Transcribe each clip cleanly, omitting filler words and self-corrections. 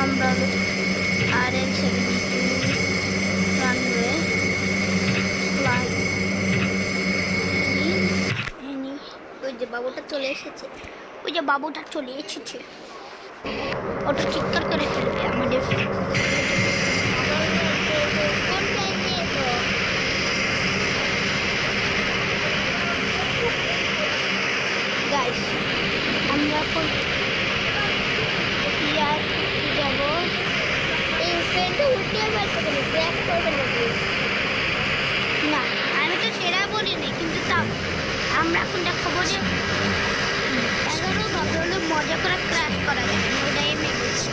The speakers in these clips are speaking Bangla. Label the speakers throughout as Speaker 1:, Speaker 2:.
Speaker 1: আমরা RN-72 রানওয়ে ফ্লাই। ওই যে বাবুটা চলে এসেছে, ওই যে বাবুটা চলে এসেছে, ওটা চিৎকার করে ফেলবে আমাদের। গাইস আমরা এখন যাবো। এই ট্রেনটা উল্টে ফেলতে গেলে ক্র্যাশ করবে নাকি? না, আমি তো সেটা বলিনি, কিন্তু তাও আমরা এখন দেখাবো যে 11 হলে মজা করে ক্র্যাশ করা যাবে। ওটাই আমি বলছি।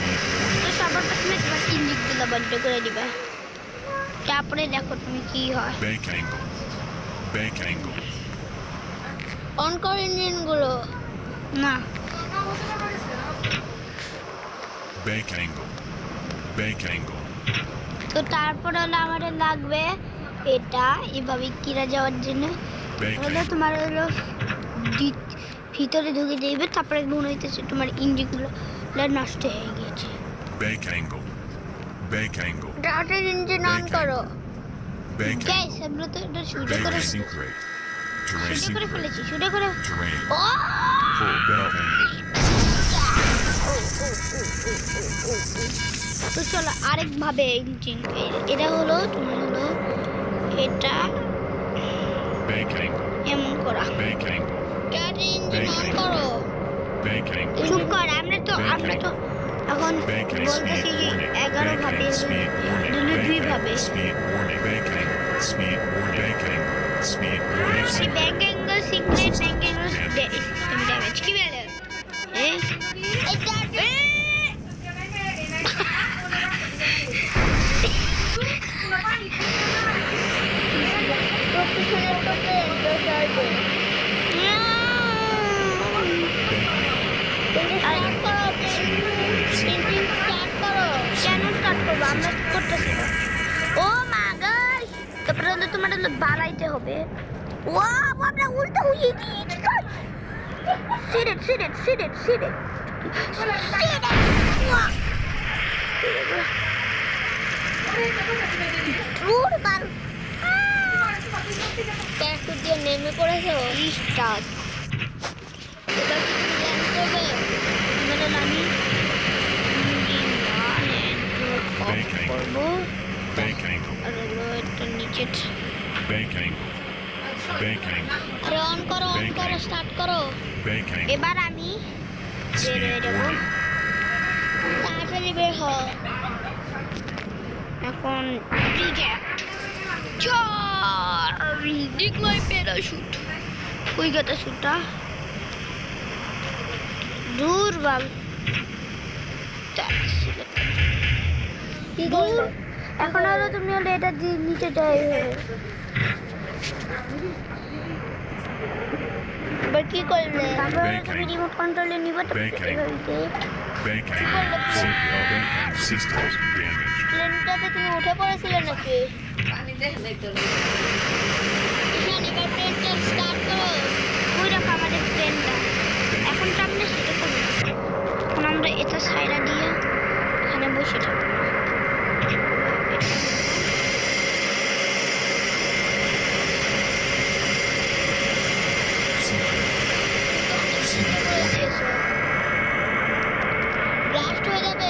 Speaker 1: তো সবার প্রথমে তোমার ইঞ্জিনগুলো বন্ধ করে দিবে, তারপরে দেখো তুমি কি হয়। অন করো ইঞ্জিনগুলো। না, তো তারপর হলো আমাদের লাগবে এটা এভাবে কিরা যাওয়ার জন্য হলো তোমার হলো ভিতরে ঢুকে যাইবে, তারপরে মনে হইতেছে তোমার ইঞ্জিনগুলো নষ্ট হয়ে গেছে। ডাটার ইঞ্জিন অন করো। গাইস আমরা তো এটা শুরু করে ফেলেছি, শুরু করে। ও তো চলো আরেকভাবে ইঞ্জিন, এটা হলো তোমার হলো এটা এমন করা। ইঞ্জিন অন করো। চুপ কর, আমরা তো এখন বলতেছি যে 11 ভাবে 2 ভাবে bank angle secret bank angle system damage কি বলে? তারপরে তোমার বাড়াইতে হবে। ও আমরা উল্টো হয়ে গিয়েছি। নেমে পড়েছে স্টার্ট করো। এবার আমি বেরিয়ে যাবো, তাড়াতাড়ি বের হও। এখন দেখলাই প্যারাশুট, ওই গাটা শুটটা দূর বাল। এখন হলো তুমি হলো এটা নিচে যাই। এবার কি করলে? তারপরে তুমি রিমোট কন্ট্রোলে নিবে। প্লেনটাতে তুমি উঠে পড়েছিলে নাকি? এবার প্লেনটা স্টার্ট করো। ওই রকম আমাদের প্লেনটা এখন তো আমরা সেটা করবো। এখন আমরা এটা সাইডা দিয়ে এখানে বসে থাকবো। ব্লাস্ট হয়ে যাবে।